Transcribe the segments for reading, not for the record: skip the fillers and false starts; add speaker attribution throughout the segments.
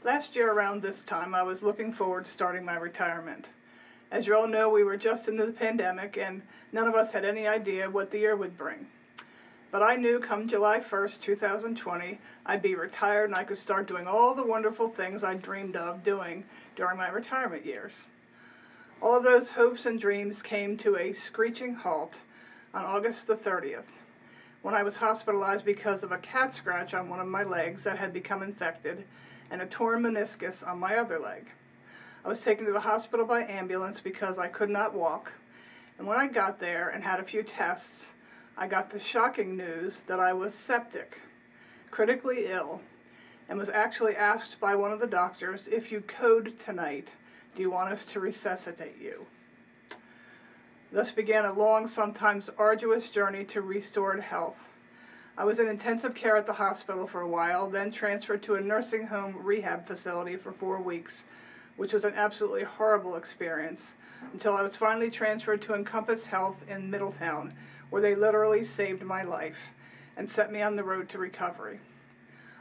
Speaker 1: Last year around this time, I was looking forward to starting my retirement. As you all know, we were just into the pandemic and none of us had any idea what the year would bring. But I knew come July 1st, 2020, I'd be retired and I could start doing all the wonderful things I dreamed of doing during my retirement years. All of those hopes and dreams came to a screeching halt on August the 30th, when I was hospitalized because of a cat scratch on one of my legs that had become infected and a torn meniscus on my other leg. I was taken to the hospital by ambulance because I could not walk, and when I got there and had a few tests, I got the shocking news that I was septic, critically ill, and was actually asked by one of the doctors, "If you code tonight, do you want us to resuscitate you?" Thus began a long, sometimes arduous journey to restored health. I was in intensive care at the hospital for a while, then transferred to a nursing home rehab facility for 4 weeks, which was an absolutely horrible experience, until I was finally transferred to Encompass Health in Middletown, where they literally saved my life and set me on the road to recovery.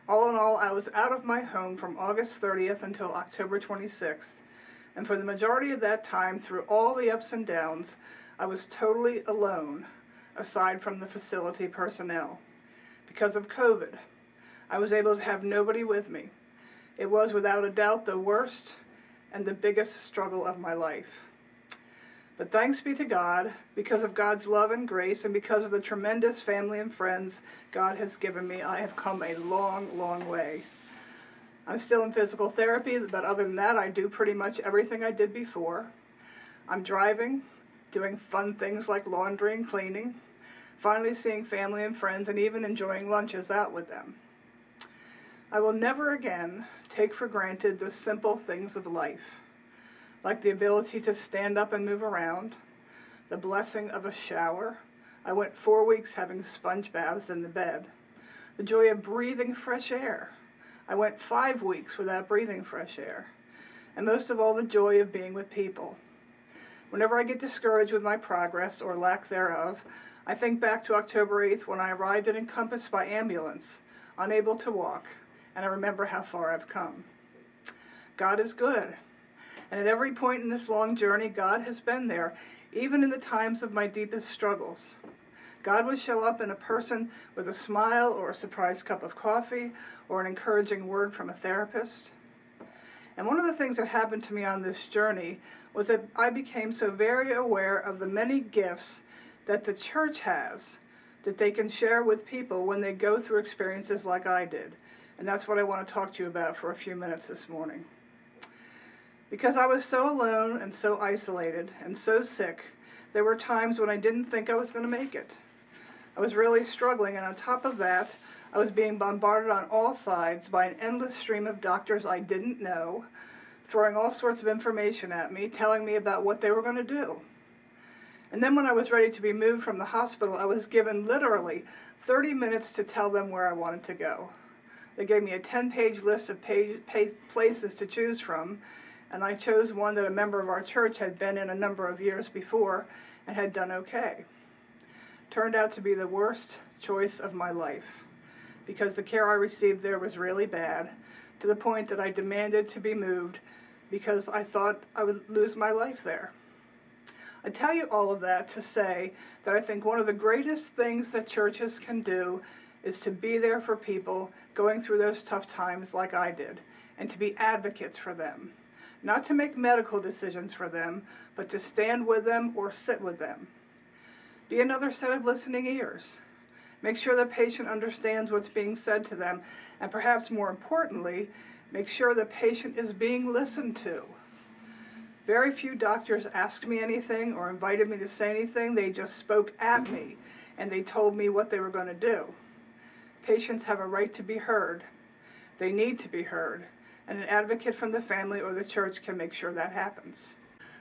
Speaker 1: All in all, I was out of my home from August 30th until October 26th, and for the majority of that time, through all the ups and downs, I was totally alone, aside from the facility personnel. Because of COVID, I was able to have nobody with me. It was without a doubt the worst and the biggest struggle of my life. But thanks be to God, because of God's love and grace and because of the tremendous family and friends God has given me, I have come a long, long way. I'm still in physical therapy, but other than that, I do pretty much everything I did before. I'm driving, doing fun things like laundry and cleaning, finally seeing family and friends, and even enjoying lunches out with them. I will never again take for granted the simple things of life, like the ability to stand up and move around, the blessing of a shower. I went 4 weeks having sponge baths in the bed. The joy of breathing fresh air. I went 5 weeks without breathing fresh air. And most of all, the joy of being with people. Whenever I get discouraged with my progress, or lack thereof, I think back to October 8th when I arrived at Encompass by ambulance, unable to walk, and I remember how far I've come. God is good, and at every point in this long journey, God has been there, even in the times of my deepest struggles. God would show up in a person with a smile or a surprise cup of coffee or an encouraging word from a therapist. And one of the things that happened to me on this journey was that I became so very aware of the many gifts that the church has that they can share with people when they go through experiences like I did. And that's what I want to talk to you about for a few minutes this morning. Because I was so alone and so isolated and so sick, there were times when I didn't think I was going to make it. I was really struggling, and on top of that, I was being bombarded on all sides by an endless stream of doctors I didn't know, throwing all sorts of information at me, telling me about what they were going to do. And then when I was ready to be moved from the hospital, I was given literally 30 minutes to tell them where I wanted to go. They gave me a 10-page list of places to choose from, and I chose one that a member of our church had been in a number of years before and had done okay. Turned out to be the worst choice of my life, because the care I received there was really bad, to the point that I demanded to be moved because I thought I would lose my life there. I tell you all of that to say that I think one of the greatest things that churches can do is to be there for people going through those tough times like I did, and to be advocates for them. Not to make medical decisions for them, but to stand with them or sit with them. Be another set of listening ears. Make sure the patient understands what's being said to them, and perhaps more importantly, make sure the patient is being listened to. Very few doctors asked me anything or invited me to say anything. They just spoke at me, and they told me what they were going to do. Patients have a right to be heard. They need to be heard, and an advocate from the family or the church can make sure that happens.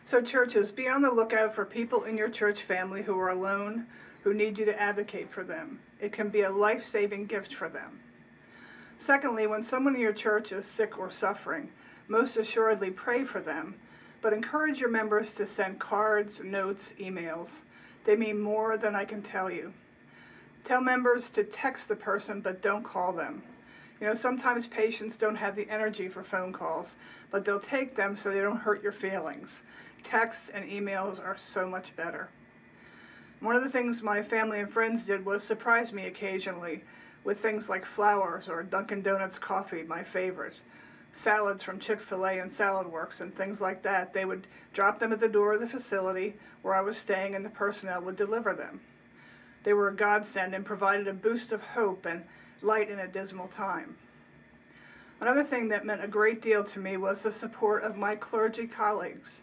Speaker 1: So churches, be on the lookout for people in your church family who are alone, who need you to advocate for them. It can be a life-saving gift for them. Secondly, when someone in your church is sick or suffering, most assuredly pray for them, but encourage your members to send cards, notes, emails. They mean more than I can tell you. Tell members to text the person, but don't call them. You know, sometimes patients don't have the energy for phone calls, but they'll take them so they don't hurt your feelings. Texts and emails are so much better. One of the things my family and friends did was surprise me occasionally with things like flowers or Dunkin' Donuts coffee, my favorite, salads from Chick-fil-A and Salad Works and things like that. They would drop them at the door of the facility where I was staying, and the personnel would deliver them. They were a godsend and provided a boost of hope and light in a dismal time. Another thing that meant a great deal to me was the support of my clergy colleagues.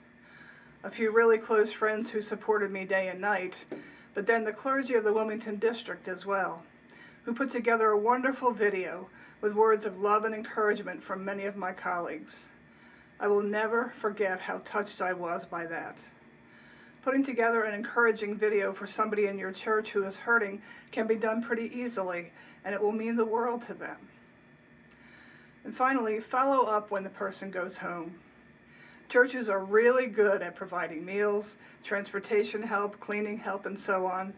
Speaker 1: A few really close friends who supported me day and night, but then the clergy of the Wilmington district as well, who put together a wonderful video with words of love and encouragement from many of my colleagues. I will never forget how touched I was by that. Putting together an encouraging video for somebody in your church who is hurting can be done pretty easily, and it will mean the world to them. And finally, follow up when the person goes home. Churches are really good at providing meals, transportation help, cleaning help, and so on.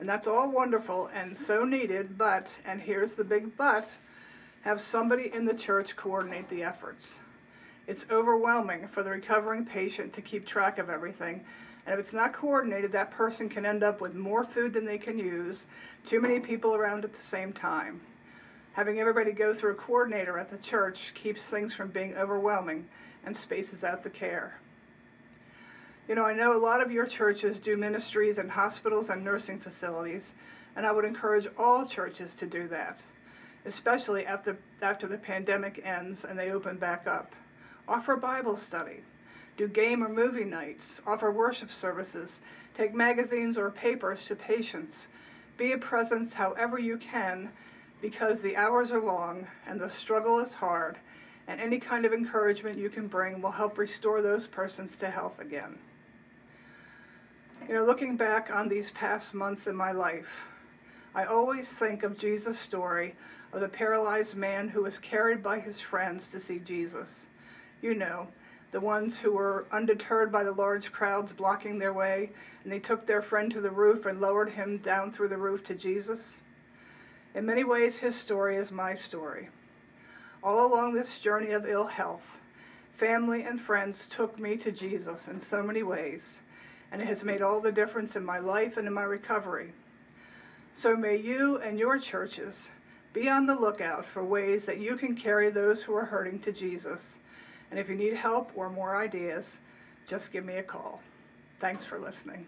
Speaker 1: And that's all wonderful and so needed, but, and here's the big but, have somebody in the church coordinate the efforts. It's overwhelming for the recovering patient to keep track of everything, and if it's not coordinated, that person can end up with more food than they can use, too many people around at the same time. Having everybody go through a coordinator at the church keeps things from being overwhelming and spaces out the care. You know, I know a lot of your churches do ministries in hospitals and nursing facilities, and I would encourage all churches to do that, especially after the pandemic ends and they open back up. Offer Bible study, do game or movie nights, offer worship services, take magazines or papers to patients. Be a presence however you can, because the hours are long and the struggle is hard, and any kind of encouragement you can bring will help restore those persons to health again. You know, looking back on these past months in my life, I always think of Jesus' story of the paralyzed man who was carried by his friends to see Jesus. You know, the ones who were undeterred by the large crowds blocking their way, and they took their friend to the roof and lowered him down through the roof to Jesus. In many ways, his story is my story. All along this journey of ill health, family and friends took me to Jesus in so many ways, and it has made all the difference in my life and in my recovery. So may you and your churches be on the lookout for ways that you can carry those who are hurting to Jesus. And if you need help or more ideas, just give me a call. Thanks for listening.